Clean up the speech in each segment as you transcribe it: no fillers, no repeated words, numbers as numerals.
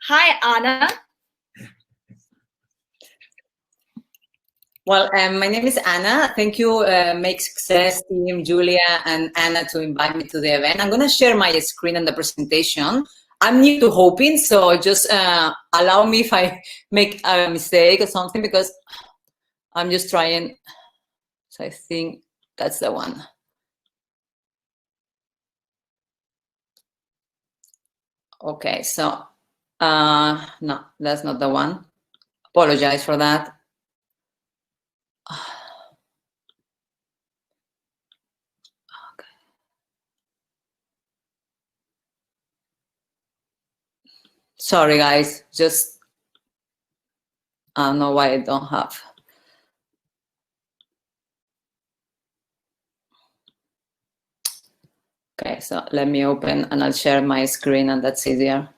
Hi, Anna. Well, my name is Anna. Thank you, MakeSuccess team, Julia and Anna, to invite me to the event. I'm going to share my screen and the presentation. I'm new to hoping, so just allow me if I make a mistake or something, because I'm just trying. So I think that's the one. Okay, so no, that's not the one. Apologize for that. Sorry, guys, just I don't know why I don't have. Okay, so let me open and I'll share my screen, and that's easier.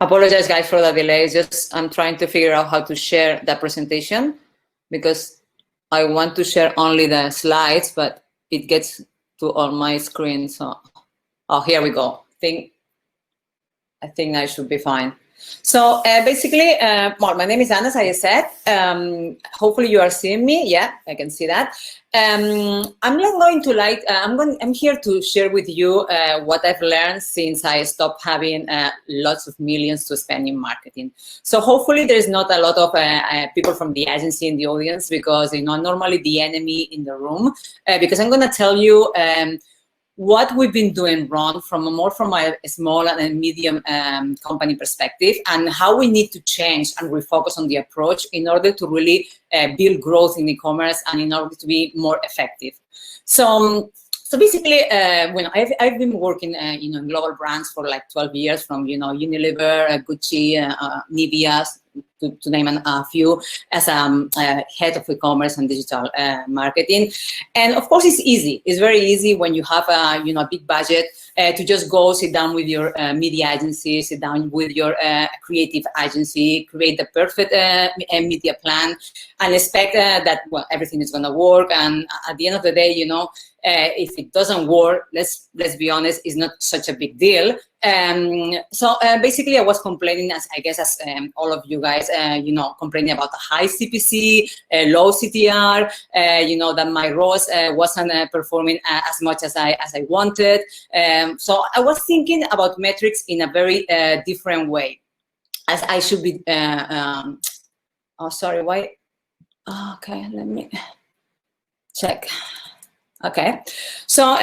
Apologize, guys, for the delay. Just I'm trying to figure out how to share the presentation, because I want to share only the slides, but it gets to all my screen. So, oh, here we go. I think I should be fine. So basically, well, my name is Anna, as I said. Hopefully you are seeing me. Yeah, I can see that. I'm not going to I'm here to share with you what I've learned since I stopped having lots of millions to spend in marketing. So hopefully there's not a lot of people from the agency in the audience, because normally the enemy in the room, because I'm going to tell you what we've been doing wrong from a small and medium company perspective, and how we need to change and refocus on the approach in order to really build growth in e-commerce and in order to be more effective. So basically, when I've been working, in global brands for like 12 years, from Unilever, Gucci, Nivea, to name a few, as head of e-commerce and digital marketing. And of course, it's easy. It's very easy when you have a big budget to just go sit down with your media agency, sit down with your creative agency, create the perfect media plan, and expect that everything is going to work. And at the end of the day, if it doesn't work, let's be honest, it's not such a big deal. So basically, I was complaining, as all of you guys, complaining about the high CPC, low CTR, that my ROAS wasn't performing as much as I wanted. So I was thinking about metrics in a very different way, as I should be. Oh, sorry, why? Okay, let me check. Okay, so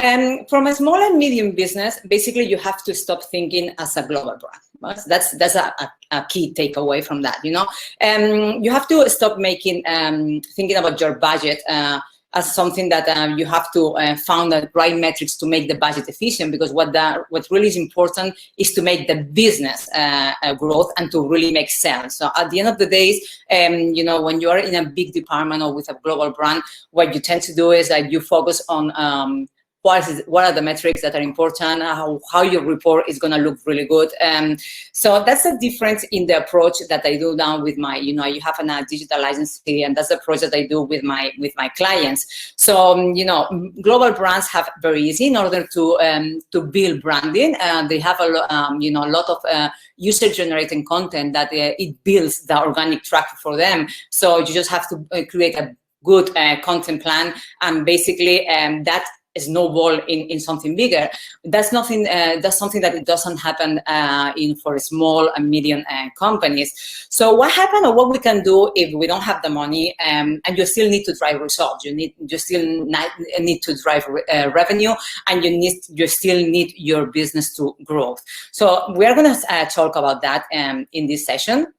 from a small and medium business, basically you have to stop thinking as a global brand. Right? That's a key takeaway from that. You have to stop thinking about your budget as something that you have to find the right metrics to make the budget efficient, because what really is important is to make the business growth and to really make sense. So at the end of the day, when you are in a big department or with a global brand, what you tend to do is that you focus on what are the metrics that are important, how your report is going to look really good. So that's the difference in the approach that I do now with my, you have a digital agency, and that's the approach that I do with my clients. So, global brands have very easy in order to build branding. They have a lot of user-generated content that it builds the organic traffic for them. So you just have to create a good content plan, and basically that snowball in something bigger. That's something that it doesn't happen for small and medium companies. So what happens, or what we can do if we don't have the money, and you still need to drive results, you still need to drive revenue, and you still need your business to grow. So we are going to talk about that in this session.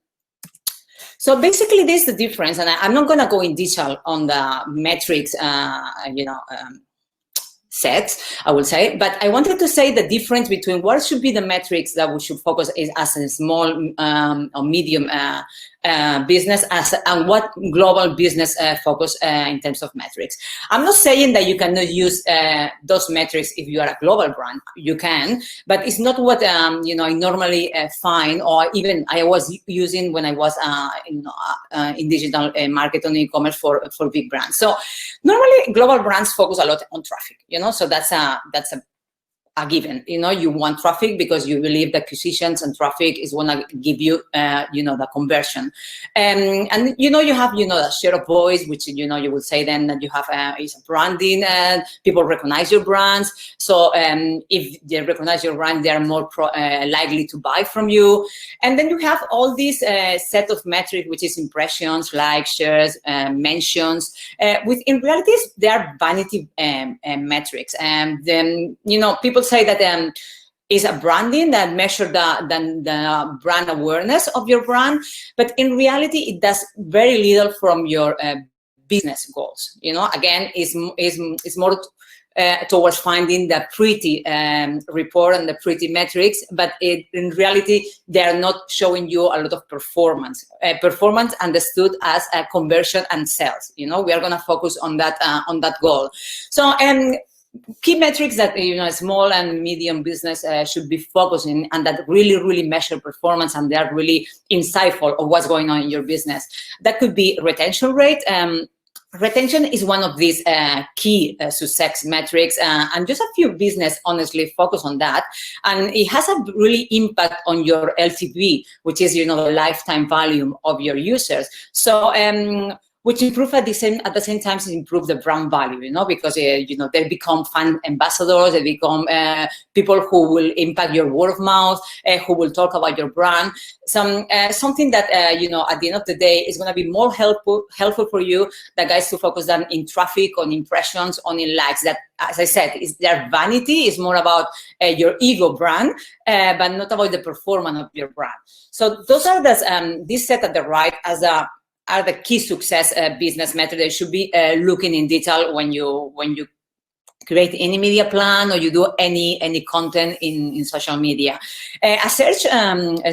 So basically, this is the difference, and I'm not going to go in detail on the metrics, sets, I will say, but I wanted to say the difference between what should be the metrics that we should focus is as a small or medium business and what global business focus in terms of metrics. I'm not saying that you cannot use those metrics if you are a global brand. You can, but it's not what I normally find, or even I was using when I was in digital marketing e-commerce for big brands. So normally global brands focus a lot on traffic, so that's a given. You want traffic because you believe that acquisitions and traffic is going to give you, the conversion. And you have, the share of voice, which, you would say then that you have is branding, people recognize your brands. So if they recognize your brand, they are more likely to buy from you. And then you have all these set of metrics, which is impressions, likes, shares, mentions, with in reality, they are vanity metrics. And then, people say that is a branding that measure the brand awareness of your brand, but in reality, it does very little from your business goals. Again, is more towards finding the pretty report and the pretty metrics, but in reality, they are not showing you a lot of performance. Performance understood as a conversion and sales. We are going to focus on that goal. So, key metrics that small and medium business should be focusing and that really measure performance and they are really insightful of what's going on in your business. That could be retention rate. Retention is one of these key success metrics, and just a few business honestly focus on that, and it has a really impact on your LTV, which is the lifetime value of your users. So which improve at the same time improve the brand value, because they become fan ambassadors, they become people who will impact your word of mouth, who will talk about your brand. Something that at the end of the day is going to be more helpful for you, the guys to focus on in traffic, on impressions, on in likes. That, as I said, is their vanity is more about your ego brand, but not about the performance of your brand. So those are this set at the right are the key success business metrics that you should be looking in detail when you create any media plan or you do any content in social media. A search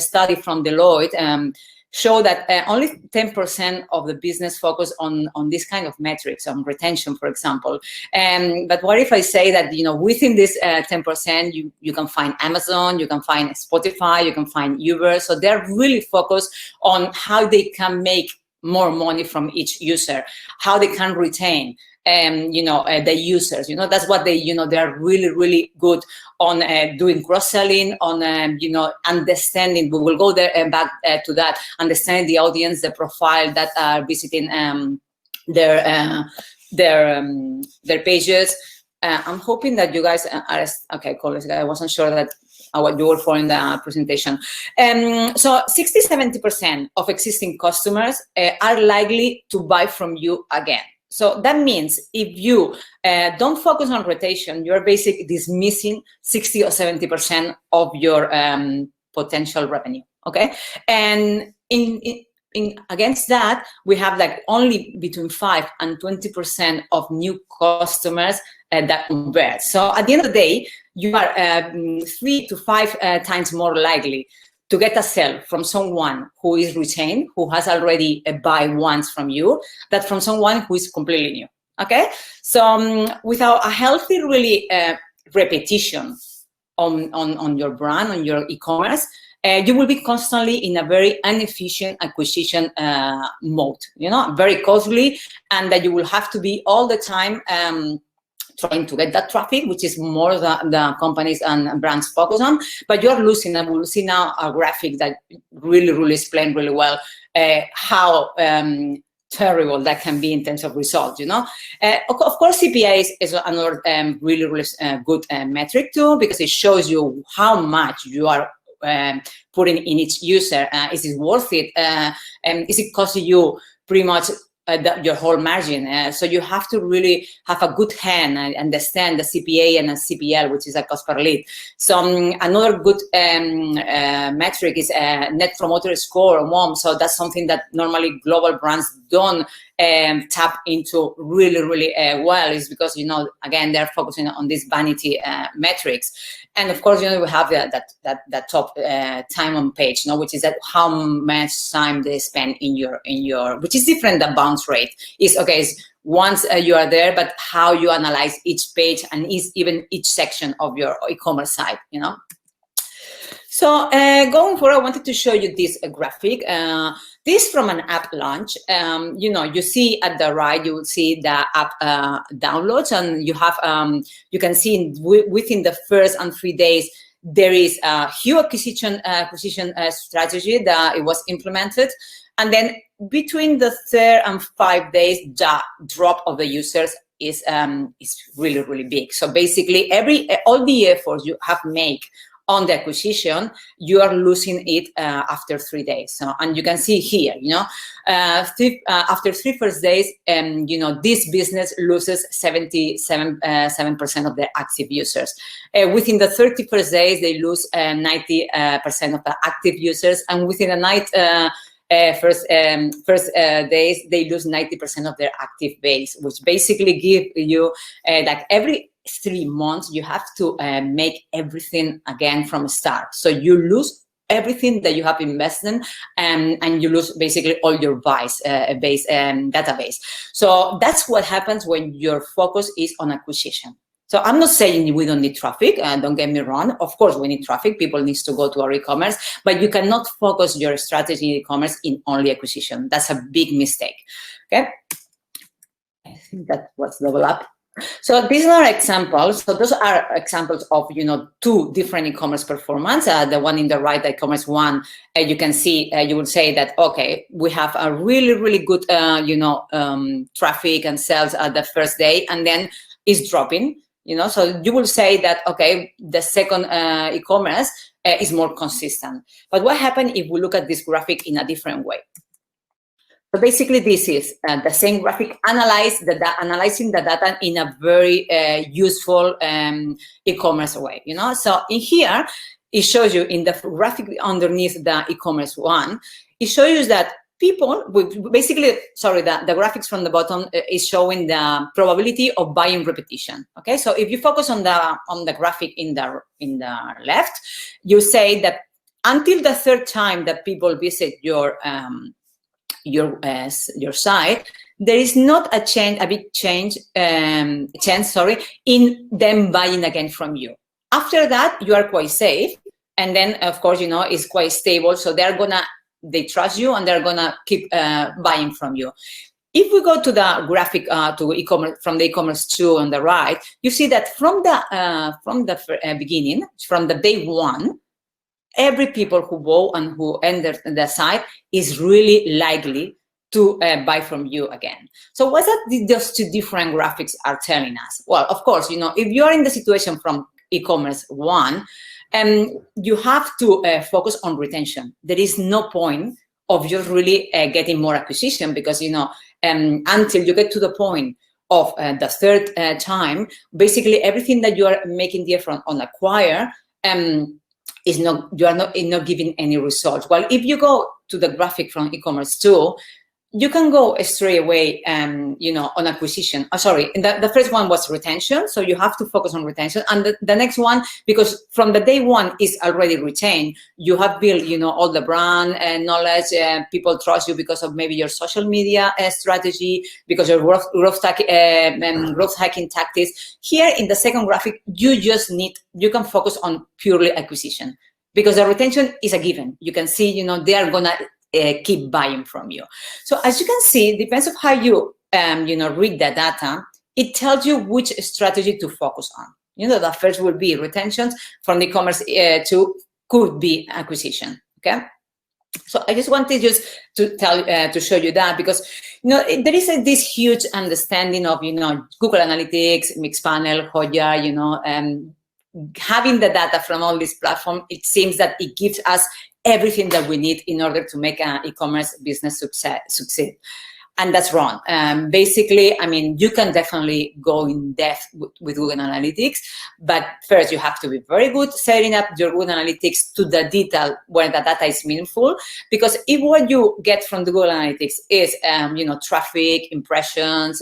study from Deloitte show that only 10% of the business focus on this kind of metrics, on retention, for example. But what if I say that, within this 10%, you can find Amazon, you can find Spotify, you can find Uber. So they're really focused on how they can make more money from each user, how they can retain the users. That's what they're really good on doing cross-selling, on understanding. We will go there and back to that, understanding the audience, the profile that are visiting their pages. I'm hoping that you guys are okay. Cool. I wasn't sure that what you were for in the presentation. So 60-70% of existing customers are likely to buy from you again. So that means if you don't focus on rotation, you're basically dismissing 60 or 70% of your potential revenue. Okay, and in against that, we have like only between 5 and 20% of new customers that convert. So at the end of the day, you are 3 to 5 times more likely to get a sale from someone who is retained, who has already buy once from you, than from someone who is completely new. Okay, so without a healthy, really repetition on your brand, on your e-commerce, you will be constantly in a very inefficient acquisition mode, very costly, and that you will have to be all the time trying to get that traffic, which is more the companies and brands focus on, but you're losing, and we'll see now a graphic that really explain really well how terrible that can be in terms of results, Of course, CPA is another really good metric too, because it shows you how much you are putting in each user. Is it worth it? Is it costing you pretty much your whole margin? So you have to really have a good hand and understand the CPA and a CPL, which is a cost per lead. So another good metric is Net Promoter Score, MOM. So that's something that normally global brands don't tap into really well is because, again, they're focusing on these vanity metrics. And of course, we have that top time on page, which is that how much time they spend in your, which is different than bounce rate. Is once you are there, but how you analyze each page and even each section of your e-commerce site, So going forward, I wanted to show you this graphic. This from an app launch. You see at the right, you will see the app downloads, and you have you can see within the first 3 days there is a huge acquisition strategy that it was implemented, and then between the 3rd and 5 days, the drop of the users is really big. So basically, all the efforts you have made on the acquisition, you are losing it after 3 days. So, and you can see here, after 3 first days, this business loses 77% of their active users. Within the 31st days, they lose 90% of the active users, and within the first days, they lose 90% of their active base, which basically give you like every 3 months, you have to make everything again from start. So you lose everything that you have invested in, and you lose basically all your database. So that's what happens when your focus is on acquisition. So I'm not saying we don't need traffic, don't get me wrong. Of course, we need traffic. People need to go to our e-commerce, but you cannot focus your strategy in e-commerce in only acquisition. That's a big mistake, okay? I think that was double up. So these are examples. So those are examples of 2 different e-commerce performance. The one in the right, the e-commerce one, you can see. You will say that we have a really good traffic and sales at the first day, and then it's dropping. So you will say that the second e-commerce is more consistent. But what happens if we look at this graphic in a different way? So basically, this is the same graphic, analyzing the data in a very useful e-commerce way. So in here, it shows you in the graphic underneath the e-commerce one, it shows you that people basically, the graphics from the bottom is showing the probability of buying repetition. Okay, so if you focus on the graphic in the left, you say that until the 3rd time that people visit your site, there is not a big chance in them buying again from you. After that, you are quite safe, and then of course it's quite stable. So they trust you, and they're gonna keep buying from you. If we go to the graphic to e-commerce, from the e-commerce 2 on the right, you see that from the beginning, from the day 1. Every people who go and who enter the site is really likely to buy from you again. So what's that those 2 different graphics are telling us? Well, of course, if you're in the situation from e-commerce 1, you have to focus on retention. There is no point of just really getting more acquisition, because, until you get to the point of the 3rd time, basically everything that you are making the effort on acquire, you are not giving any results. Well, if you go to the graphic from e-commerce 2, you can go straight away, on acquisition. The first one was retention, so you have to focus on retention. And the next one, because from the day 1 is already retained, you have built, all the brand knowledge. People trust you because of maybe your social media strategy, because of growth hacking tactics. Here in the second graphic, you can focus on purely acquisition, because the retention is a given. You can see, they are gonna keep buying from you. So as you can see, it depends on how you read the data. It tells you which strategy to focus on. The first will be retention. From the e-commerce 2 could be acquisition. Okay. So I just wanted to show you that, because there is this huge understanding of Google Analytics, Mixpanel, Hoya, having the data from all these platforms. It seems that it gives us everything that we need in order to make an e-commerce business succeed. And that's wrong. Basically, I mean, you can definitely go in depth with Google Analytics, but first you have to be very good setting up your Google Analytics to the detail where the data is meaningful. Because if what you get from the Google Analytics is, traffic, impressions,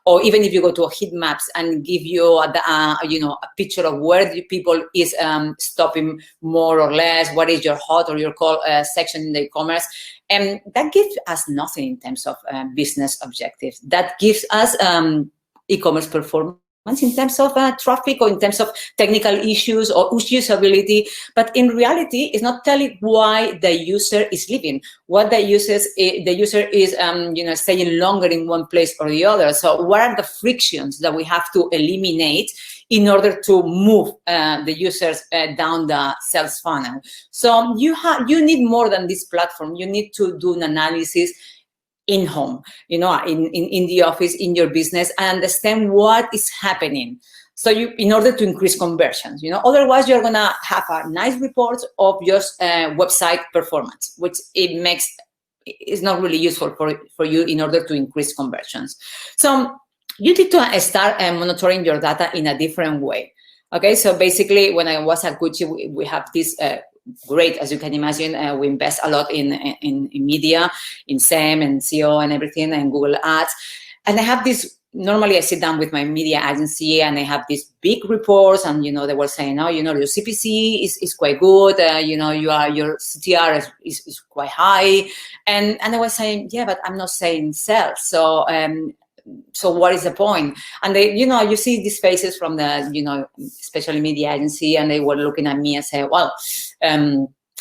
or even if you go to a heat maps and give you a picture of where the people is stopping more or less, what is your hot or your cold section in the e-commerce, and that gives us nothing in terms of business objectives. That gives us e-commerce performance in terms of traffic or in terms of technical issues or usability, but in reality, it's not telling why the user is leaving. What the user is, staying longer in one place or the other. So, what are the frictions that we have to eliminate in order to move the users down the sales funnel? So, you need more than this platform. You need to do an analysis in home, in the office, in your business, and understand what is happening. So in order to increase conversions, otherwise you're gonna have a nice report of your website performance, which is not really useful for you in order to increase conversions. So you need to start monitoring your data in a different way. Okay, so basically when I was at Gucci, we have this great, as you can imagine, we invest a lot in media, in SEM and SEO and everything, and Google Ads. And I have this, normally I sit down with my media agency and I have these big reports, and, they were saying, oh, your CPC is quite good, your CTR is quite high. And I was saying, yeah, but I'm not saying sales. So what is the point? And they, you see these faces from the, especially media agency, and they were looking at me and say, well,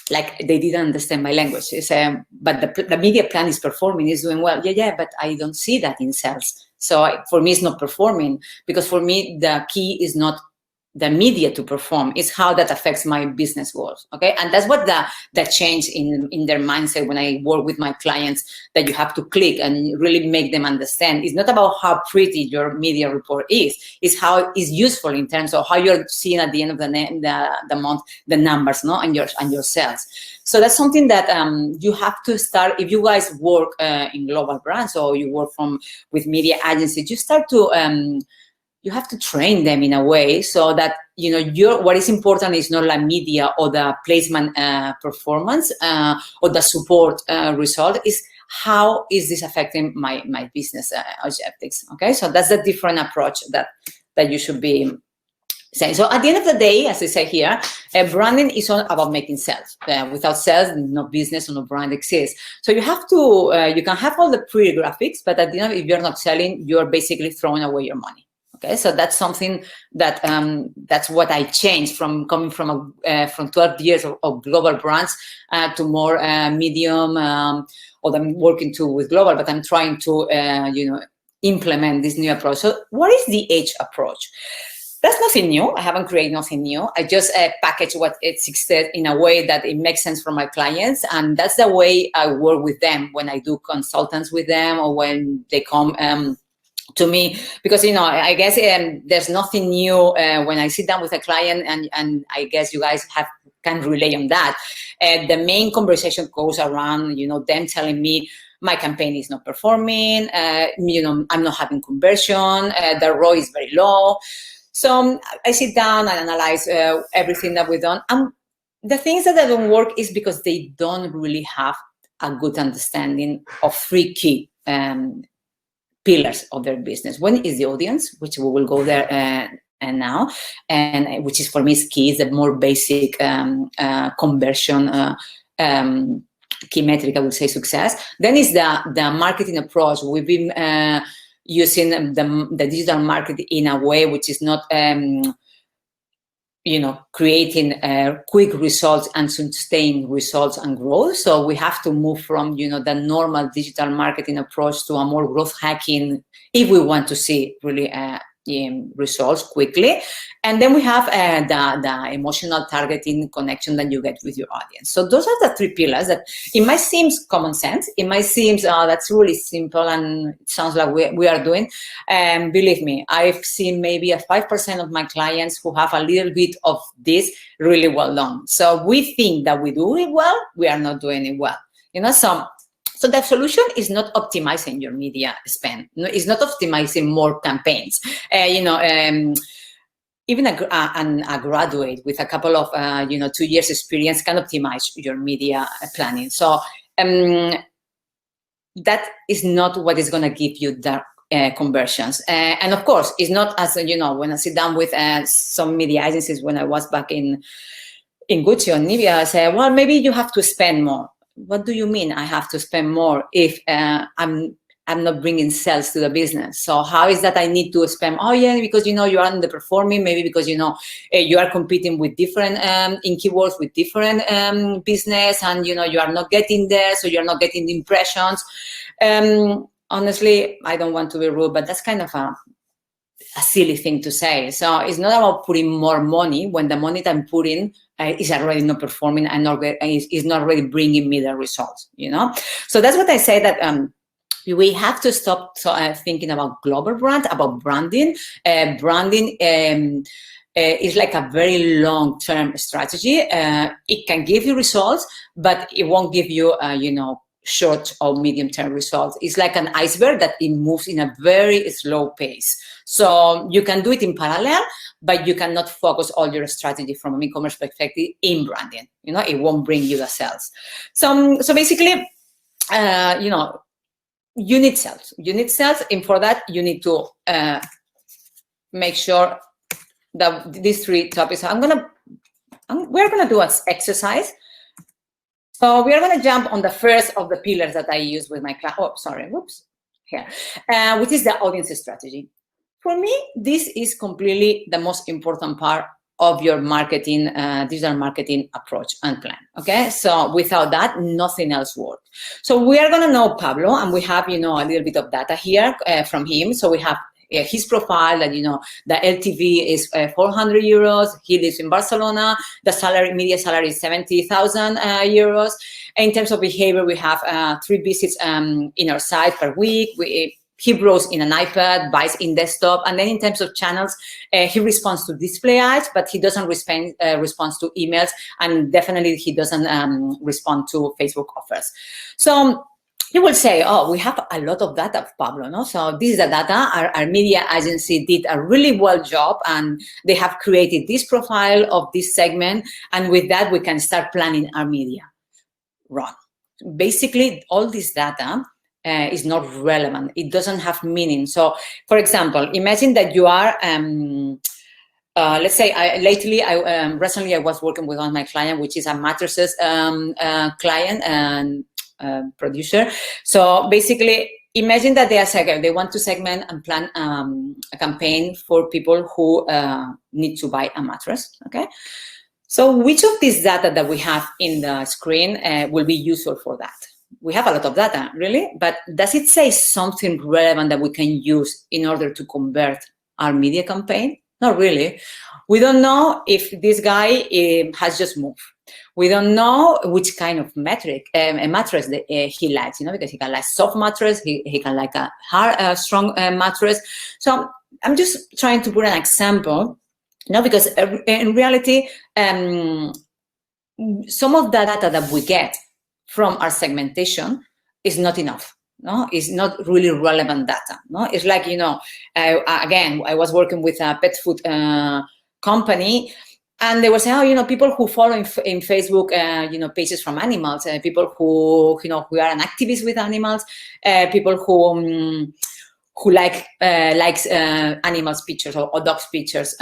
like they didn't understand my language. They say, but the media plan is performing, is doing well. Yeah, but I don't see that in sales. So for me, it's not performing, because for me, the key is not the media to perform, is how that affects my business goals. Okay, and that's what the change in their mindset when I work with my clients, that you have to click and really make them understand. It's not about how pretty your media report is, it's how it is useful in terms of how you're seeing at the end of the month the numbers, and your sales. So that's something that you have to start. If you guys work in global brands or you work with media agencies, you start to you have to train them in a way so that, what is important is not like media or the placement performance or the support result, is how is this affecting my business objectives. Okay, so that's a different approach that you should be saying. So at the end of the day, as I say here, branding is all about making sales. Without sales, no business or no brand exists. So you have to, you can have all the pretty graphics, but at the end, if you're not selling, you're basically throwing away your money. Okay, so that's something that that's what I changed from coming from 12 years of global brands to more medium, or I'm working with global, but I'm trying to implement this new approach. So what is the H approach? That's nothing new. I haven't created nothing new. I just package what existed in a way that it makes sense for my clients, and that's the way I work with them when I do consultants with them or when they come to me, because I guess there's nothing new when I sit down with a client, and I guess you guys can relate on that. The main conversation goes around them telling me my campaign is not performing, I'm not having conversion, the ROI is very low. So I sit down and analyze everything that we've done, and the things that don't work is because they don't really have a good understanding of three key pillars of their business. One is the audience, which we will go there and now, and which is for me is key, is the more basic conversion key metric, I would say, success. Then is the marketing approach. We've been using the digital marketing in a way which is not creating quick results and sustained results and growth. So we have to move from, the normal digital marketing approach to a more growth hacking if we want to see really results quickly. And then we have the emotional targeting connection that you get with your audience. So those are the three pillars that it might seem common sense. It might seem that's really simple and it sounds like we are doing. And believe me, I've seen maybe 5% of my clients who have a little bit of this really well done. So we think that we do it well, we are not doing it well. So So the solution is not optimizing your media spend. No, it's not optimizing more campaigns. Even a graduate with a couple of 2 years experience can optimize your media planning. So that is not what is going to give you the conversions. And of course, it's not as, when I sit down with some media agencies, when I was back in Gucci or Nivea, I say, well, maybe you have to spend more. What do you mean I have to spend more if I'm not bringing sales to the business? So how is that I need to spend? Oh yeah, because you are underperforming, maybe because you are competing with different in keywords with different business, and you are not getting there, so you're not getting the impressions. Honestly, I don't want to be rude, but that's kind of a silly thing to say. So it's not about putting more money when the money that I'm putting is already not performing and is not really bringing me the results, So that's what I say, that we have to stop thinking about global brand, about branding. Branding is like a very long-term strategy. It can give you results, but it won't give you, short or medium-term results. It's like an iceberg that it moves in a very slow pace. So you can do it in parallel, but you cannot focus all your strategy from an e-commerce perspective in branding. It won't bring you the sales. So basically, you need sales. You need sales, and for that, you need to make sure that these 3 topics. We're gonna do an exercise. So we are going to jump on the first of the pillars that I use with my class. Oh, sorry, whoops, here, which is the audience strategy. For me, this is completely the most important part of your marketing, digital marketing approach and plan. Okay, so without that, nothing else works. So we are going to know Pablo, and we have, a little bit of data here from him. So we have his profile, that the LTV is 400 euros. He lives in Barcelona. The media salary is 70,000 euros. In terms of behavior, we have 3 visits in our site per week. He browses in an iPad, buys in desktop, and then in terms of channels, he responds to display ads, but he doesn't respond to emails, and definitely he doesn't respond to Facebook offers. So you will say, oh, we have a lot of data, Pablo, no? So this is the data. Our media agency did a really well job, and they have created this profile of this segment, and with that, we can start planning our media. Wrong. Basically, all this data is not relevant. It doesn't have meaning. So, for example, imagine that you are, let's say, recently I was working with one of my clients, which is a mattresses client and producer. So basically, imagine that they want to segment and plan a campaign for people who need to buy a mattress. Okay. So which of this data that we have in the screen will be useful for that? We have a lot of data, really, but does it say something relevant that we can use in order to convert our media campaign? Not really. We don't know if this guy has just moved. We don't know which kind of mattress that he likes, because he can like soft mattress, he can like a hard, strong mattress. So I'm just trying to put an example, because in reality, some of the data that we get from our segmentation is not enough. No, it's not really relevant data. No, it's like, again, I was working with a pet food company, and they were saying, people who follow in Facebook, pages from animals, people who, who are an activist with animals, people who likes animals pictures or dogs pictures.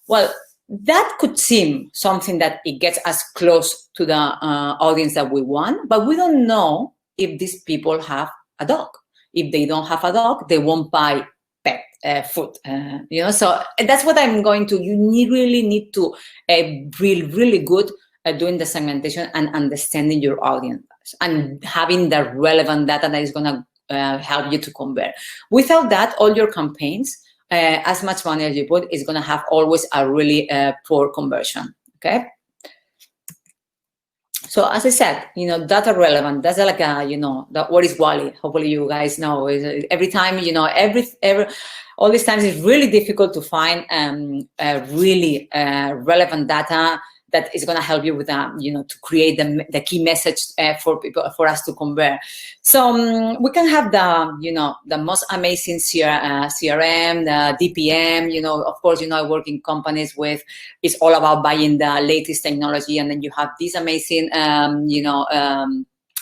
Well, that could seem something that it gets us close to the audience that we want, but we don't know if these people have a dog. If they don't have a dog, they won't buy pet food. So that's what I'm going to. You really need to be really good at doing the segmentation and understanding your audience and having the relevant data that is going to help you to convert. Without that, all your campaigns, as much money as you put, is going to have always a really poor conversion. Okay. So as I said, data relevant. That's like what is Wally? Hopefully you guys know. Every time, every all these times it's really difficult to find really relevant data that is going to help you with to create the key message for people, for us to convert. So we can have the most amazing CRM, the DPM. Of course, I work in companies with, it's all about buying the latest technology, and then you have these amazing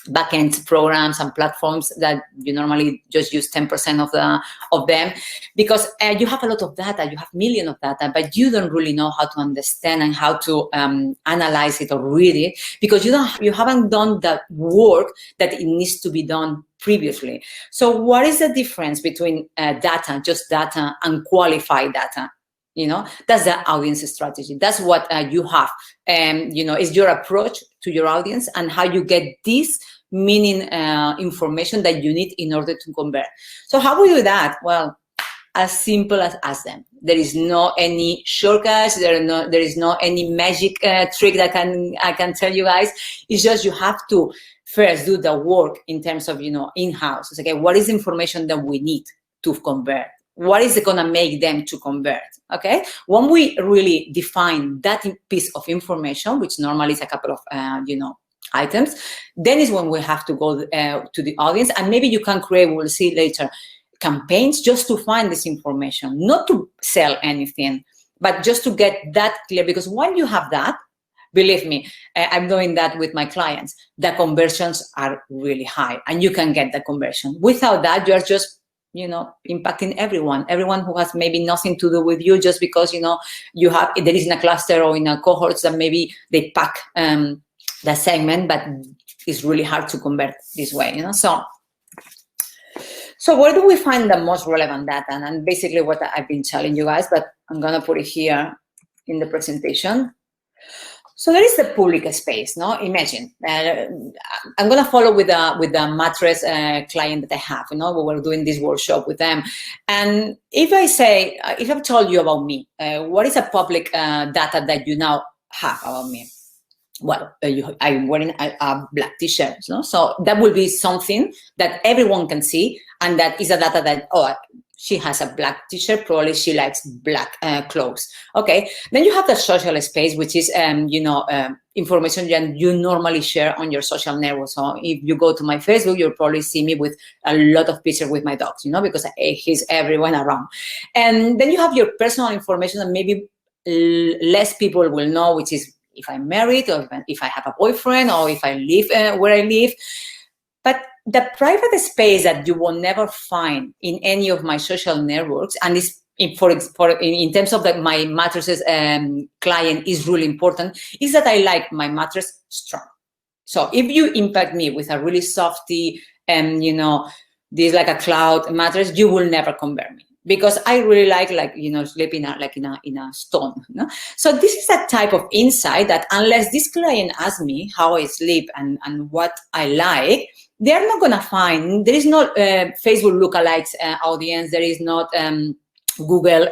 backend programs and platforms that you normally just use 10% of them, because you have a lot of data, you have millions of data, but you don't really know how to understand and how to analyze it or read it, because you haven't done the work that it needs to be done previously. So what is the difference between just data and qualified data? That's the audience strategy. That's what you have. Is your approach to your audience and how you get this meaning information that you need in order to convert. So how we do that? Well, as simple as ask them. There is no any shortcuts. There is no any magic trick that I can tell you guys. It's just you have to first do the work in terms of in-house. It's okay. What is the information that we need to convert? What is it going to make them to convert? Okay. When we really define that piece of information, which normally is a couple of items, then is when we have to go to the audience, and maybe you can create, we'll see later, campaigns just to find this information, not to sell anything, but just to get that clear. Because when you have that, believe me, I'm doing that with my clients, the conversions are really high, and you can get the conversion. Without that, you're just impacting everyone who has maybe nothing to do with you, just because you have, there is in a cluster or in a cohort that maybe they pack the segment, but it's really hard to convert this way. So where do we find the most relevant data? And basically what I've been telling you guys, but I'm gonna put it here in the presentation. So there is the public space. Imagine I'm gonna follow with the mattress client that I have. We were doing this workshop with them, and if I've told you about me, what is a public data that you now have about me? Well, I'm wearing a black t-shirt, so that will be something that everyone can see, and that is a data that, she has a black t-shirt, probably she likes black clothes. Okay, then you have the social space, which is information that you normally share on your social network. So if you go to my Facebook, you'll probably see me with a lot of pictures with my dogs, because he's everyone around. And then you have your personal information that maybe less people will know, which is if I'm married, or if I have a boyfriend, or if I live where I live. But the private space that you will never find in any of my social networks, and is in terms of my mattresses client is really important, is that I like my mattress strong. So if you impact me with a really softy this like a cloud mattress, you will never convert me, because I really like sleeping in a stone. So this is a type of insight that unless this client asks me how I sleep and what I like, they're not gonna find. There is not Facebook lookalikes audience. There is not Google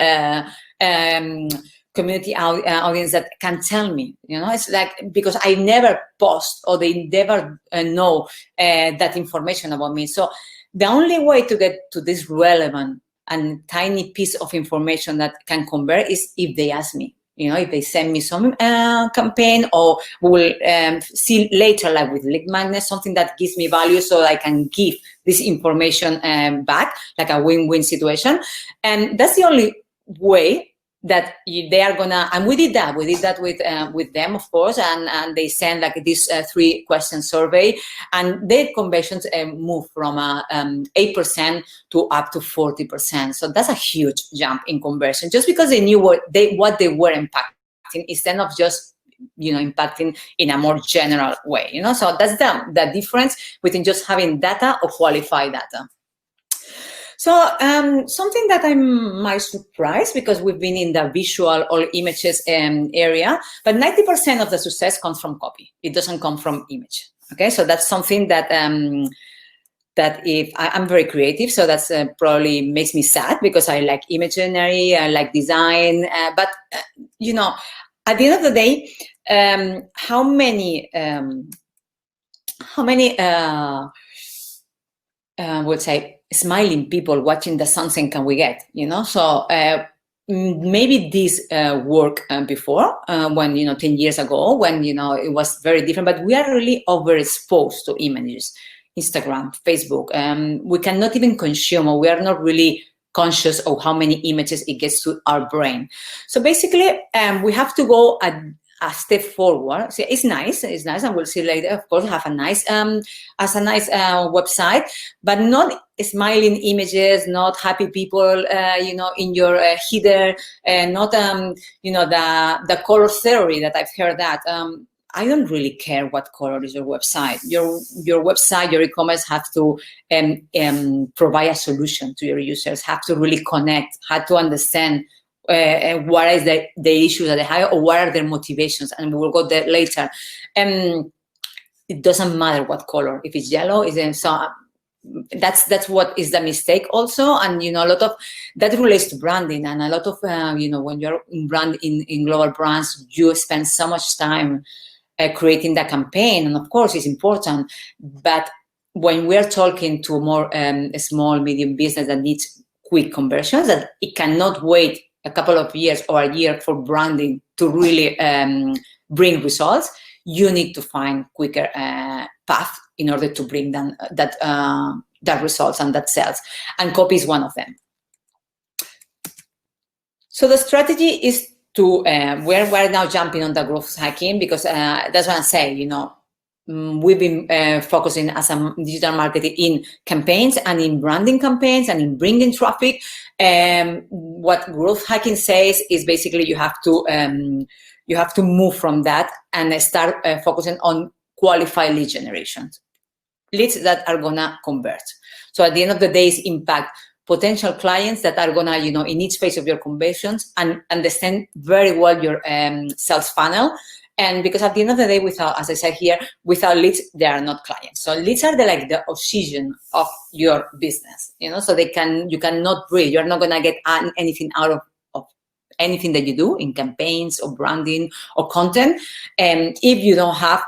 community audience that can tell me. It's like, because I never post, or they never know that information about me. So the only way to get to this relevant and tiny piece of information that can convert is if they ask me. If they send me some campaign, or we will see later, like with lead magnet, something that gives me value, so I can give this information back, like a win-win situation. And that's the only way that they are gonna. And we did that with them, of course, and they send like this 3-question survey, and their conversions move from 8% to up to 40%. So that's a huge jump in conversion, just because they knew what they were impacting, instead of just impacting in a more general way. So that's the difference between just having data or qualified data. So something that I'm might surprised, because we've been in the visual or images area, but 90% of the success comes from copy. It doesn't come from image. Okay, so that's something that that if I'm very creative, so that's probably makes me sad, because I like imaginary, I like design, but at the end of the day, how many would say smiling people watching the sunset can we get? So maybe this worked before, when, 10 years ago, when, it was very different, but we are really overexposed to images, Instagram, Facebook. We cannot even consume, or we are not really conscious of how many images it gets to our brain. So basically, we have to go a step forward. So it's nice, and we'll see later, of course, have a nice, website, but not smiling images, not happy people, in your header, not, the color theory that I've heard that. I don't really care what color is your website. Your website, your e-commerce have to provide a solution to your users, have to really connect, have to understand what is the issues that they have, or what are their motivations, and we'll go there later. It doesn't matter what color. If it's yellow, so that's what is the mistake also. And a lot of that relates to branding, and a lot of when you're in global brands, you spend so much time creating the campaign, and of course it's important, but when we're talking to more small, medium business that needs quick conversions, that it cannot wait a couple of years or a year for branding to really bring results, you need to find quicker path in order to bring them that results and that sales. And copy is one of them. So the strategy is to, we're now jumping on the growth hacking, because that's what I say, we've been focusing as a digital marketing in campaigns and in branding campaigns and in bringing traffic. What growth hacking says is basically you have to move from that and start focusing on qualified lead generation, leads that are gonna convert. So at the end of the day, it's impact potential clients that are gonna, in each phase of your conversions, and understand very well your sales funnel. And because at the end of the day, without, as I said here, without leads, they are not clients. So leads are the oxygen of your business, so you cannot breathe. You're not gonna get anything out of anything that you do in campaigns or branding or content, if you don't have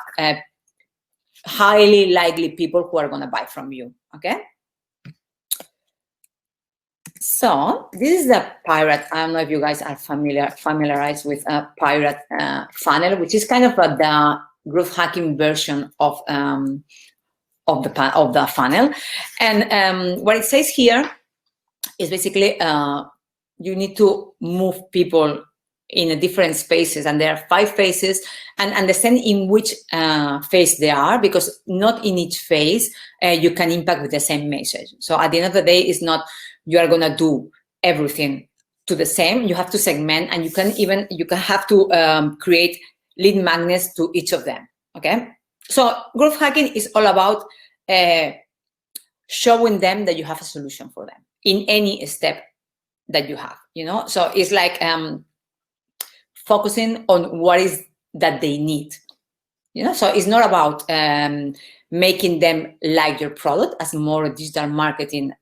highly likely people who are gonna buy from you, okay? So this is the pirate. I don't know if you guys are familiarized with a pirate funnel, which is kind of the growth hacking version of the funnel. And what it says here is basically you need to move people in different spaces, and there are 5 phases, and understand in which phase they are, because not in each phase you can impact with the same message. So at the end of the day, it's not you are gonna do everything to the same. You have to segment, and you can have to create lead magnets to each of them. Okay, so growth hacking is all about showing them that you have a solution for them in any step that you have. So it's like focusing on what is that they need. So it's not about making them like your product, as more digital marketing.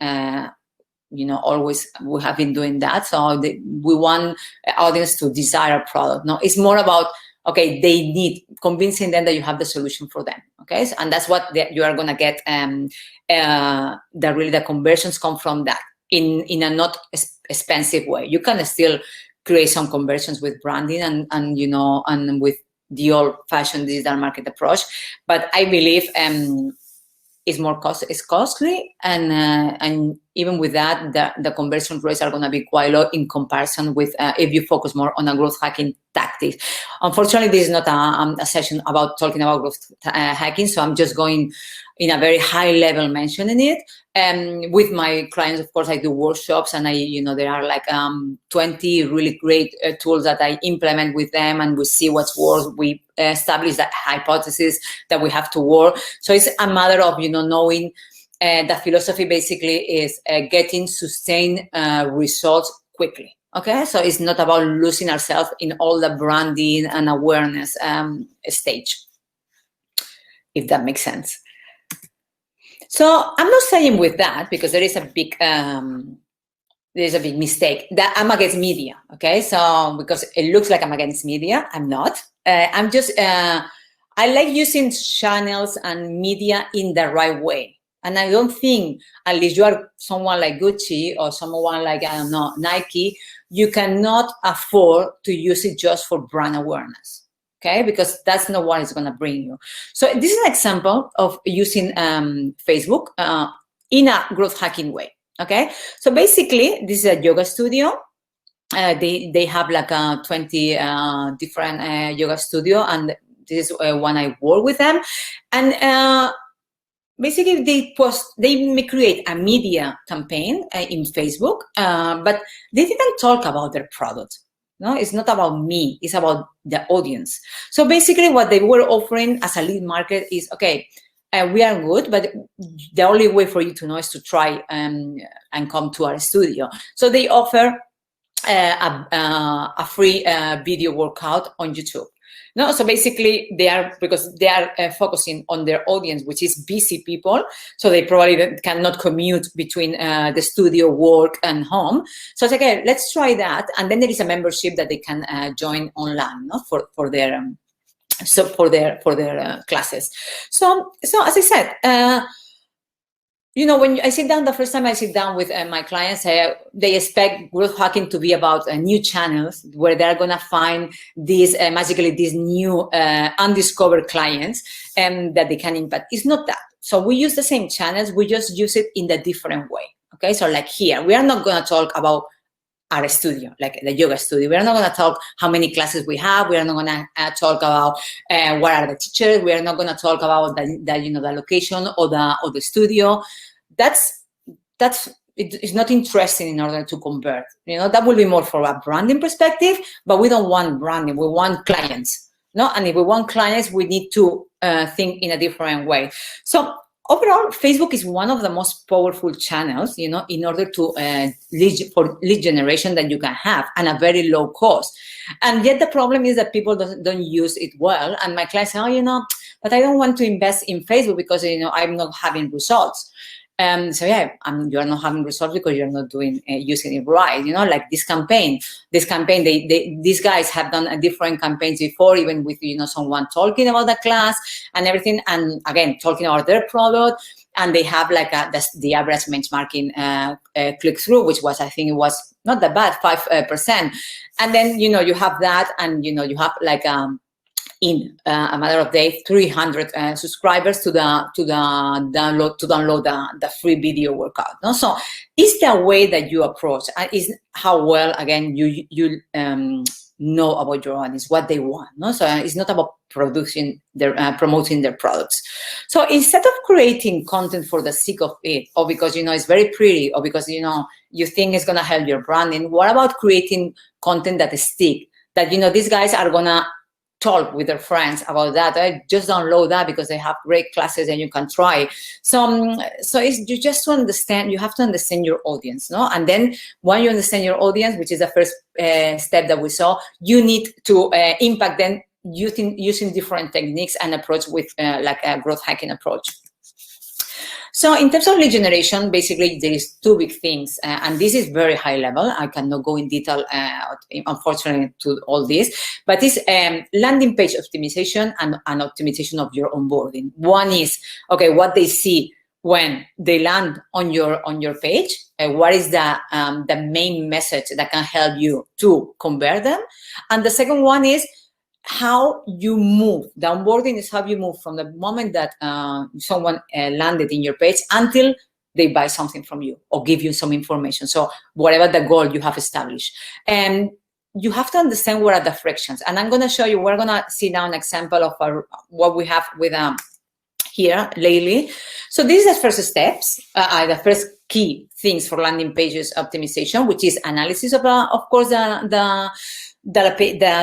Always we have been doing that. So we want audience to desire a product. No, it's more about, okay, they need, convincing them that you have the solution for them. Okay, and that's what you are gonna get. The conversions come from that in a not expensive way. You can still create some conversions with branding and with the old-fashioned digital market approach, but I believe it's costly, and even with that, the conversion rates are going to be quite low in comparison with if you focus more on a growth hacking tactics. Unfortunately, this is not a session about talking about growth hacking, so I'm just going in a very high level mentioning it. With my clients, of course, I do workshops, and there are like 20 really great tools that I implement with them, and we see what's works. We establish that hypothesis that we have to work. So it's a matter of knowing. The philosophy basically is getting sustained results quickly. Okay, so it's not about losing ourselves in all the branding and awareness stage, if that makes sense. So I'm not saying with that, because there is a big mistake, that I'm against media. Okay, so because it looks like I'm against media, I'm not. I'm just I like using channels and media in the right way. And I don't think, unless you are someone like Gucci or someone like, I don't know, Nike, you cannot afford to use it just for brand awareness, okay? Because that's not what it's gonna bring you. So this is an example of using Facebook in a growth hacking way, okay? So basically, this is a yoga studio. They have like 20 different yoga studio, and this is one I work with them. And basically, they may create a media campaign in Facebook, but they didn't talk about their product. No, it's not about me, it's about the audience. So basically what they were offering as a lead market is, okay, we are good, but the only way for you to know is to try and come to our studio. So they offer a free video workout on YouTube. No, so basically because they are focusing on their audience, which is busy people. So they probably cannot commute between the studio, work, and home. So it's like, okay, let's try that. And then there is a membership that they can join online, no, for their classes. So as I said, you know, when I sit down, the first time I sit down with my clients, they expect growth hacking to be about new channels where they're going to find these magically these new undiscovered clients that they can impact. It's not that. So we use the same channels, we just use it in a different way. Okay, so like here, we are not going to talk about our studio, like the yoga studio. We're not going to talk how many classes we have. We are not going to talk about what are the teachers. We are not going to talk about the location or the studio. That's it's not interesting in order to convert. You know, that will be more for a branding perspective, but we don't want branding. We want clients. No, and if we want clients, we need to think in a different way. So overall, Facebook is one of the most powerful channels, you know, in order to lead generation that you can have, and a very low cost. And yet the problem is that people don't use it well. And my clients say, oh, you know, but I don't want to invest in Facebook because, you know, I'm not having results. So yeah, you're not having results because you're not doing using it right. You know, like this campaign, these guys have done a different campaigns before, even with, you know, someone talking about the class and everything, and again talking about their product, and they have like the average benchmarking click through, which was, I think it was not that bad, 5%, and then, you know, you have that, and you know, you have like in a matter of days, 300 subscribers to download the free video workout. No? So it's the way that you approach, and is how well, again, you know about your audience, what they want. No? So it's not about promoting their products. So instead of creating content for the sake of it, or because, you know, it's very pretty, or because, you know, you think it's gonna help your branding, what about creating content that stick? That, you know, these guys are gonna talk with their friends about that. I just download that because they have great classes and you can try. So it's, you just to understand, you have to understand your audience, no? And then when you understand your audience, which is the first step that we saw, you need to impact them using different techniques and approach with like a growth hacking approach. So in terms of lead generation, basically there is two big things, and this is very high level. I cannot go in detail, unfortunately, to all this, but it's landing page optimization and optimization of your onboarding. One is, okay, what they see when they land on your page, what is the main message that can help you to convert them, and the second one is how you move. The onboarding is how you move from the moment that someone landed in your page until they buy something from you or give you some information. So whatever the goal you have established. And you have to understand what are the frictions. And I'm going to show you, we're going to see now an example of what we have with here lately. So this is the first steps, the first key things for landing pages optimization, which is analysis of course, the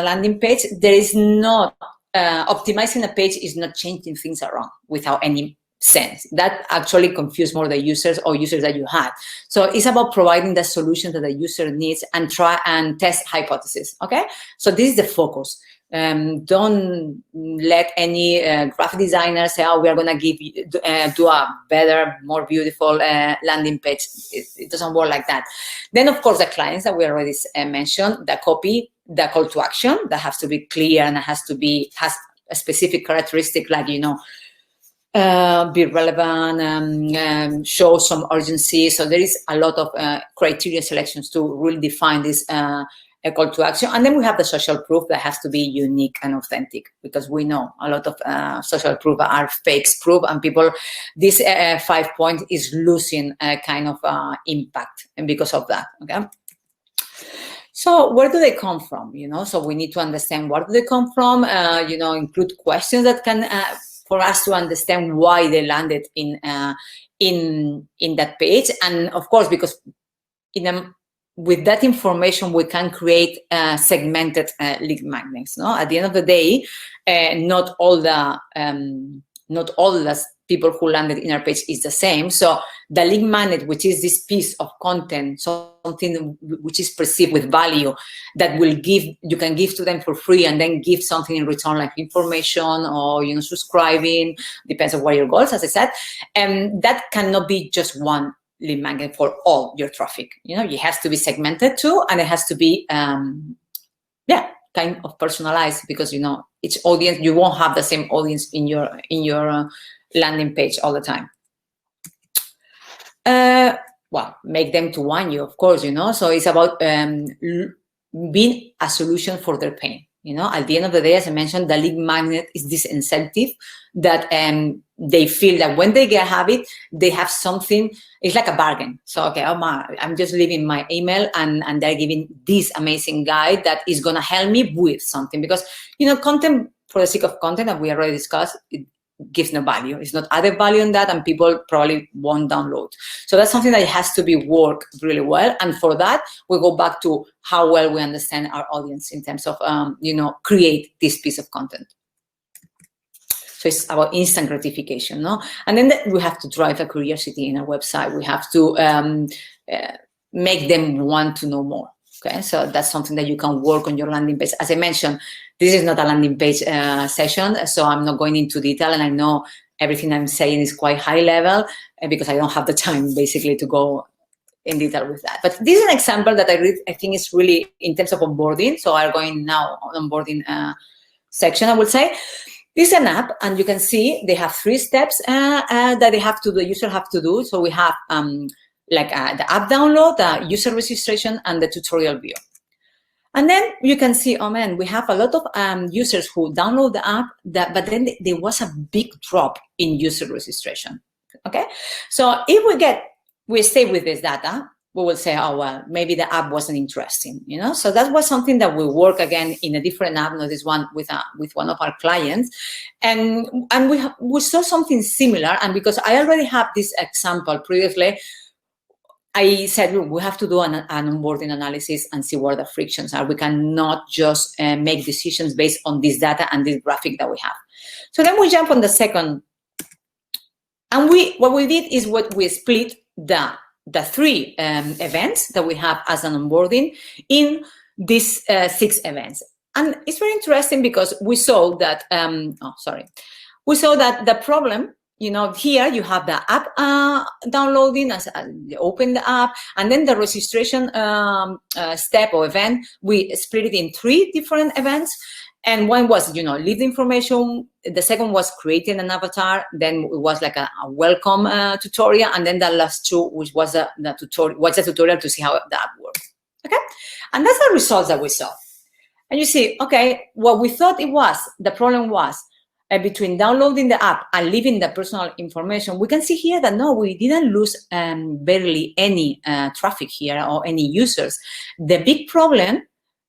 landing page. There is not optimizing a page is not changing things around without any sense. That actually confuse more the users or users that you had. So it's about providing the solution that the user needs and try and test hypotheses. Okay, so this is the focus. Don't let any graphic designer say, oh, we are going to give you do a better, more beautiful landing page. It doesn't work like that. Then of course the clients that we already mentioned, the copy, the call to action that has to be clear and it has a specific characteristic, like, you know, be relevant, show some urgency. So there is a lot of criteria selections to really define this a call to action. And then we have the social proof that has to be unique and authentic, because we know a lot of social proof are fakes proof, and people, this 5 point is losing a kind of impact, and because of that, okay? So where do they come from, you know? So we need to understand where do they come from, you know, include questions that can, for us to understand why they landed in that page. And of course, because with that information, we can create segmented lead magnets. No, at the end of the day, not all the people who landed in our page is the same. So the lead magnet, which is this piece of content, something which is perceived with value, that will give, you can give to them for free, and then give something in return, like information or, you know, subscribing, depends on what your goals, as I said. And that cannot be just one lead magnet for all your traffic. You know, it has to be segmented too, and it has to be kind of personalized, because, you know, each audience, you won't have the same audience in your landing page all the time. Well, make them to want you, of course, you know. So it's about being a solution for their pain. You know, at the end of the day, as I mentioned, the lead magnet is this incentive that they feel that when they have it, they have something. It's like a bargain. So, okay, I'm just leaving my email, and they're giving this amazing guide that is going to help me with something. Because, you know, content for the sake of content that we already discussed, it gives no value. It's not added value in that, and people probably won't download. So that's something that has to be worked really well. And for that, we go back to how well we understand our audience in terms of, you know, create this piece of content. So it's about instant gratification, no? And then we have to drive a curiosity in our website. We have to make them want to know more. Okay, so that's something that you can work on your landing page. As I mentioned, this is not a landing page session, so I'm not going into detail, and I know everything I'm saying is quite high level because I don't have the time basically to go in detail with that. But this is an example that I think is really in terms of onboarding. So I'm going now on onboarding section, I would say. This is an app, and you can see they have 3 steps that they have to, the user have to do. So we have like the app download, the user registration, and the tutorial view. And then you can see, oh man, we have a lot of users who download the app, but then there was a big drop in user registration. Okay, so if we stay with this data, we will say, oh well, maybe the app wasn't interesting, you know. So that was something that we work again in a different app, not this one, with one of our clients, and we saw something similar. And because I already have this example previously, I said, look, we have to do an onboarding analysis and see where the frictions are. We cannot just make decisions based on this data and this graphic that we have. So then we jump on the second, and what we did is we split the 3 events that we have as an onboarding in these 6 events. And it's very interesting because we saw that, we saw that the problem, you know, here you have the app downloading, as you open the app, and then the registration step or event, we split it in 3 different events. And one was, you know, leave the information. The second was creating an avatar. Then it was like a welcome tutorial. And then the last 2, which was the tutorial to see how the app works. Okay? And that's the results that we saw. And you see, okay, what we thought it was, the problem was, between downloading the app and leaving the personal information, we can see here that no, we didn't lose barely any traffic here or any users. The big problem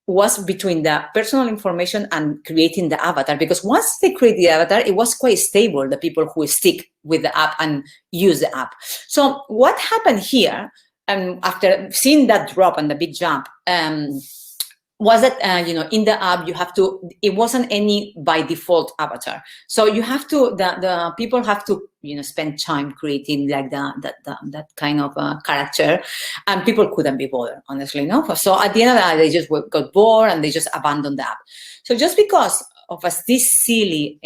was between the personal information and creating the avatar, because once they create the avatar, it was quite stable, the people who stick with the app and use the app. So what happened here, after seeing that drop and the big jump, was that, you know, in the app, you have to, it wasn't any by default avatar. So you have to, the people have to, you know, spend time creating like that kind of character, and people couldn't be bothered, honestly, no? So at the end of the day, they just got bored and they just abandoned the app. So just because of this silly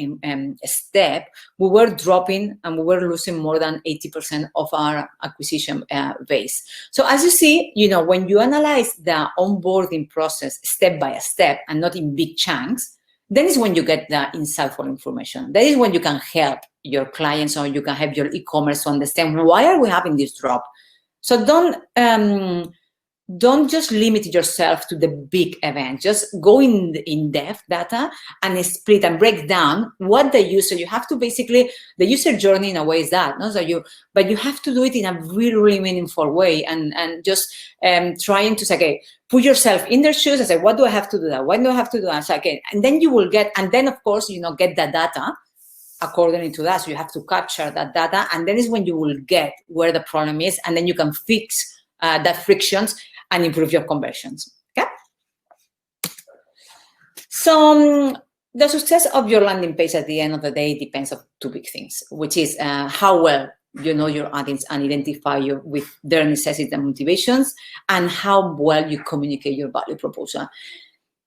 step, we were dropping and we were losing more than 80% of our acquisition base. So as you see, you know, when you analyze the onboarding process step by step and not in big chunks, then is when you get the insightful information. That is when you can help your clients, or you can help your e-commerce to understand why are we having this drop. So don't just limit yourself to the big event. Just go in depth data and split and break down what the user, you have to basically, the user journey in a way is that, no? But you have to do it in a really, really meaningful way, and just trying to say, okay, put yourself in their shoes and say, what do I have to do that? Why do I have to do that? So, okay, and then you will get, and then of course, get the data according to that. So you have to capture that data, and then is when you will get where the problem is, and then you can fix the frictions and improve your conversions, okay? So the success of your landing page at the end of the day depends on two big things, which is how well you know your audience and identify with their necessities and motivations, and how well you communicate your value proposal.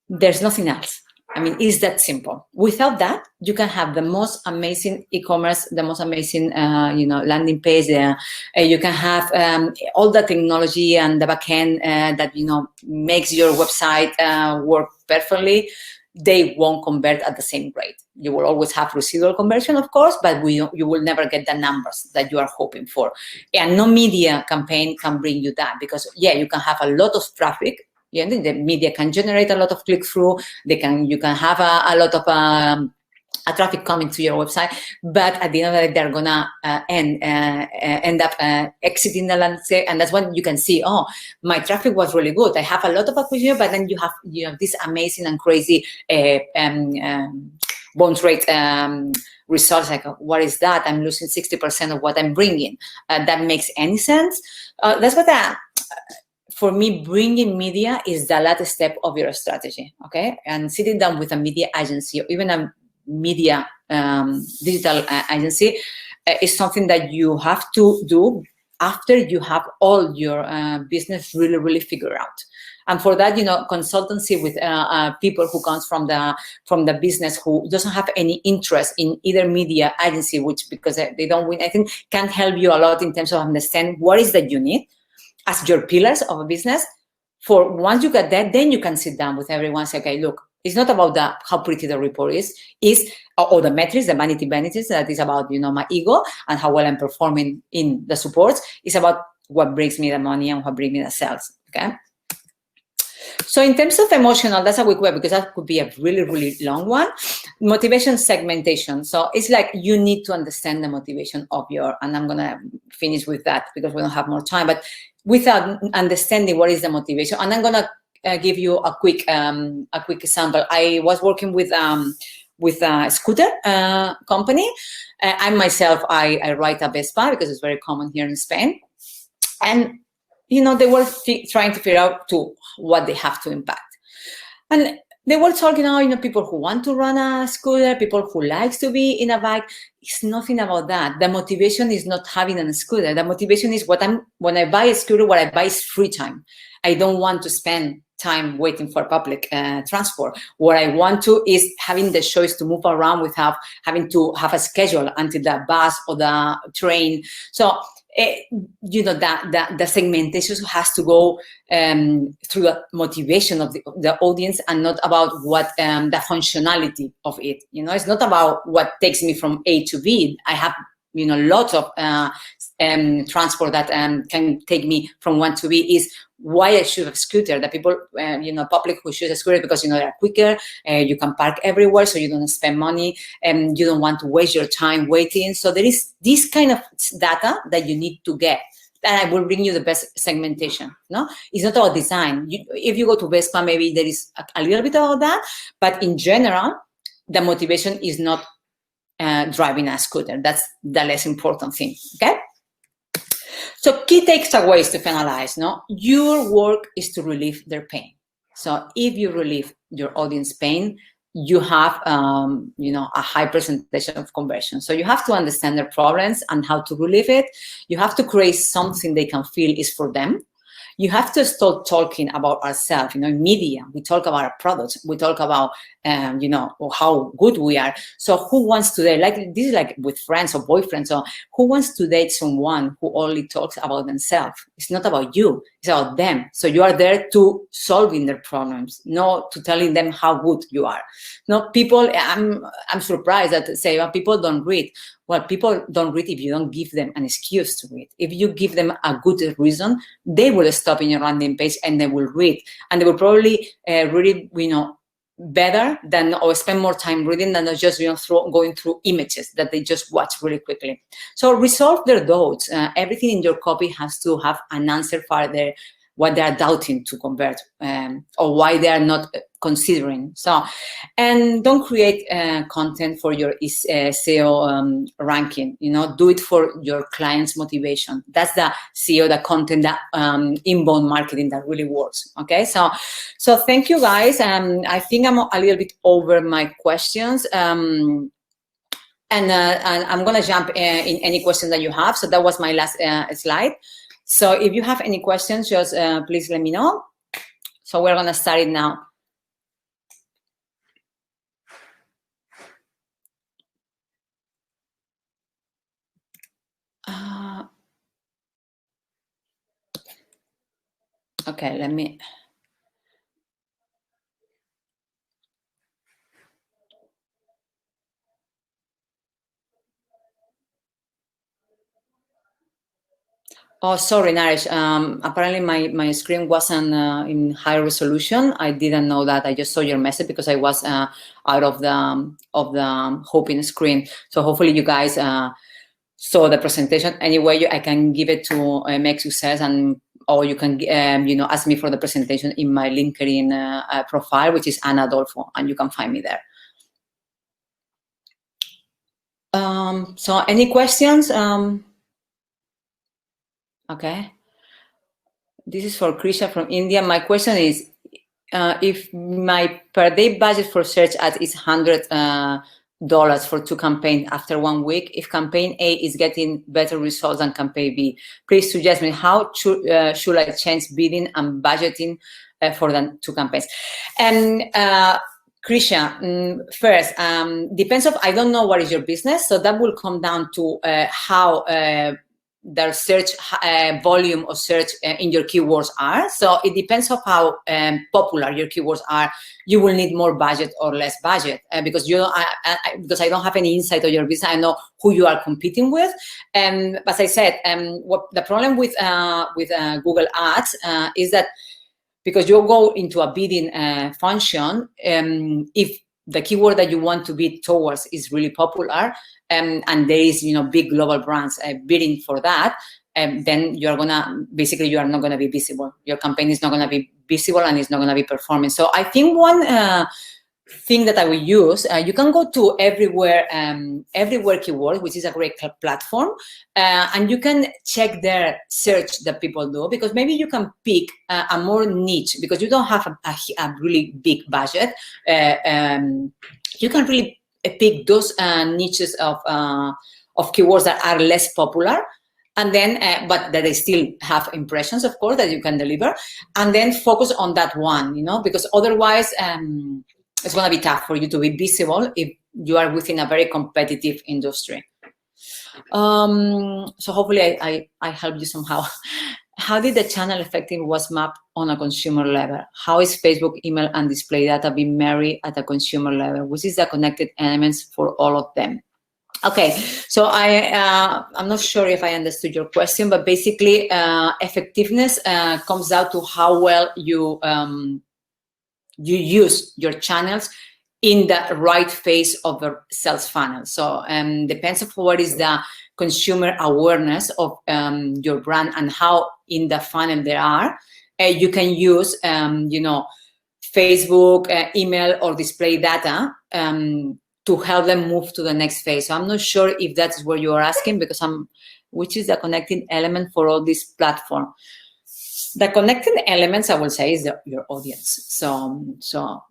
There's nothing else. I mean, it's that simple. Without that, you can have the most amazing e-commerce, the most amazing, landing page. You can have all the technology and the backend that makes your website work perfectly. They won't convert at the same rate. You will always have residual conversion, of course, but you will never get the numbers that you are hoping for. And no media campaign can bring you that, because you can have a lot of traffic. The media can generate a lot of click-through. You can have a lot of traffic coming to your website, but at the end of the day, they're gonna end up exiting the landscape, and that's when you can see, oh, my traffic was really good. I have a lot of acquisition, but then you have this amazing and crazy bounce rate results. Like, what is that? I'm losing 60% of what I'm bringing. That makes any sense? That's what for me, bringing media is the last step of your strategy, okay? And sitting down with a media agency, or even a media digital agency, is something that you have to do after you have all your business really, really figured out. And for that, consultancy with people who comes from the business, who doesn't have any interest in either media agency, which, because they don't win, I think, can help you a lot in terms of understand what is that you need as your pillars of a business. For once you get that, then you can sit down with everyone and say, okay, look, it's not about how pretty the report is or the metrics, the vanity benefits, that is about, my ego and how well I'm performing in the supports. It's about what brings me the money and what brings me the sales, okay? So in terms of emotional, that's a quick way, because that could be a really, really long one. Motivation segmentation. So it's like you need to understand the motivation of and I'm gonna finish with that because we don't have more time, but without understanding what is the motivation, and I'm gonna give you a quick example. I was working with a scooter company. I myself, I ride a Vespa because it's very common here in Spain. And, they were trying to figure out what they have to impact. And they were talking about, people who want to run a scooter, people who likes to be in a bike. It's nothing about that. The motivation is not having a scooter. The motivation is when I buy a scooter, what I buy is free time. I don't want to spend time waiting for public transport. What I want to is having the choice to move around without having to have a schedule until the bus or the train. So, the segmentation has to go through the motivation of the audience, and not about what the functionality of it. It's not about what takes me from A to B. I have lots of transport that can take me from one to B. Is why I should have a scooter. The people, public who choose a scooter because, they're quicker, you can park everywhere, so you don't spend money, and you don't want to waste your time waiting. So there is this kind of data that you need to get. And I will bring you the best segmentation. No, it's not about design. If you go to Vespa, maybe there is a little bit about that, but in general, the motivation is not driving a scooter. That's the less important thing, okay? So key takeaways to finalize, your work is to relieve their pain. So if you relieve your audience pain, you have, a high percentage of conversion. So you have to understand their problems and how to relieve it. You have to create something they can feel is for them. you have to start talking about ourselves. In media, we talk about our products, we talk about, how good we are. So who wants to date, like this is like with friends or boyfriends, or who wants to date someone who only talks about themselves? It's not about you, it's about them. So you are there to solving their problems, not to telling them how good you are. No, people, I'm surprised that say, well, people don't read. Well, people don't read if you don't give them an excuse to read. If you give them a good reason, they will stop in your landing page and they will read. And they will probably read it, better than, or spend more time reading than just going through images that they just watch really quickly. So resolve their doubts. Everything in your copy has to have an answer for what they are doubting to convert, or why they are not considering. So, and don't create content for your SEO ranking. Do it for your client's motivation. That's the SEO, the content, that inbound marketing that really works. Okay, so thank you guys. I think I'm a little bit over my questions. And I'm gonna jump in any question that you have. So that was my last slide. So if you have any questions, just please let me know. So we're gonna start it now. Okay, let me. Oh, sorry, Naresh. Apparently my screen wasn't in high resolution. I didn't know that. I just saw your message because I was out of the hoping screen. So hopefully you guys saw the presentation. Anyway, I can give it to MakeSuccess, or you can ask me for the presentation in my LinkedIn profile, which is Adolfo, and you can find me there. So any questions? Okay. This is for Krisha from India. My question is, if my per day budget for search ads is $100 for 2 campaigns after 1 week, if campaign A is getting better results than campaign B, please suggest me how should I change bidding and budgeting for the 2 campaigns. And Krisha, first, depends of, I don't know what is your business, so that will come down to how the search volume of search in your keywords are. So it depends on how popular your keywords are. You will need more budget or less budget because because I don't have any insight of your business. I know who you are competing with. But as I said, what the problem with Google Ads is that because you go into a bidding function, if the keyword that you want to bid towards is really popular, and there is big global brands bidding for that, then you are not gonna be visible. Your campaign is not gonna be visible and it's not gonna be performing. So I think one thing that I will use, you can go to everywhere keyword, which is a great platform, and you can check their search that people do, because maybe you can pick a more niche, because you don't have a really big budget. You can really pick those niches of keywords that are less popular, and then but that they still have impressions, of course, that you can deliver, and then focus on that one, because otherwise it's going to be tough for you to be visible if you are within a very competitive industry. So hopefully I helped you somehow. How did the channel effective was mapped on a consumer level? How is Facebook email and display data being married at a consumer level? Which is the connected elements for all of them? Okay, so I'm not sure if I understood your question, but basically effectiveness comes down to how well you use your channels in the right phase of the sales funnel. So depends on what is the consumer awareness of your brand and how in the funnel they are. You can use, Facebook, email, or display data to help them move to the next phase. So I'm not sure if that's what you are asking, because which is the connecting element for all this platform. The connecting elements, I will say, is your audience. So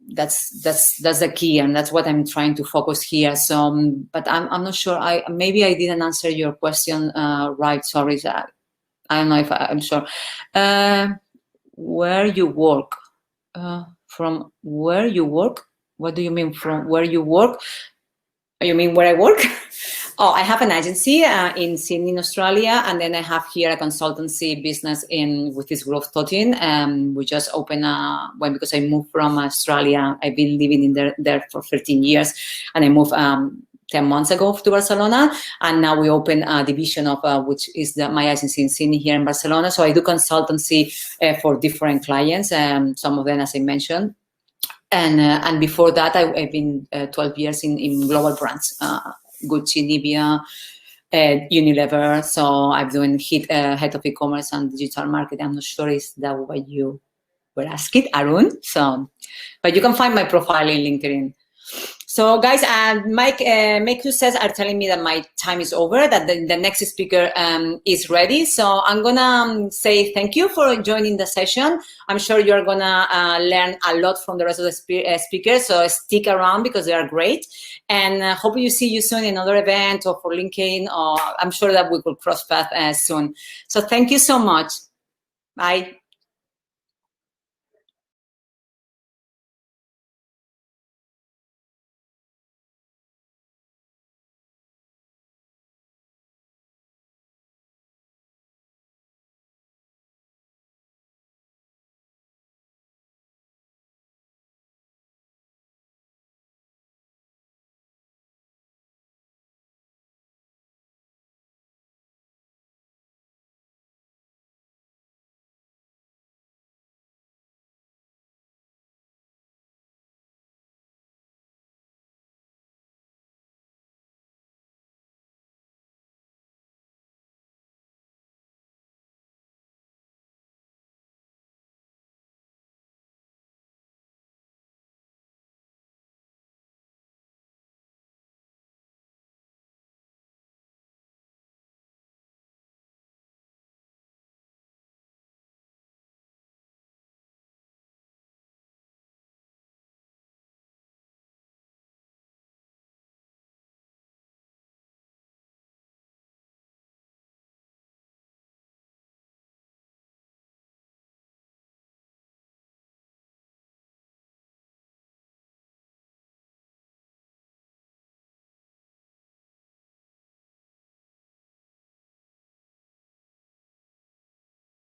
that's the key, and that's what I'm trying to focus here. So, but I'm not sure. Maybe I didn't answer your question right. Sorry, I don't know if I'm sure. where you work. From where you work? What do you mean from where you work? You mean where I work? Oh, I have an agency in Sydney, in Australia, and then I have here a consultancy business with this Growthtotting. We just opened because I moved from Australia. I've been living there for 13 years, and I moved 10 months ago to Barcelona, and now we open a division of which is my agency in Sydney here in Barcelona. So I do consultancy for different clients, some of them, as I mentioned. And before that, I've been 12 years in global brands, Gucci, Nivea, Unilever. So I'm doing head of e-commerce and digital marketing. I'm not sure is that what you were asking, Arun. So, but you can find my profile in LinkedIn. So guys, MakeSuccess are telling me that my time is over, that the next speaker is ready. So I'm gonna say thank you for joining the session. I'm sure you're gonna learn a lot from the rest of the speakers, so stick around because they are great. And hope you see you soon in another event or for LinkedIn, or I'm sure that we will cross paths soon. So thank you so much. Bye.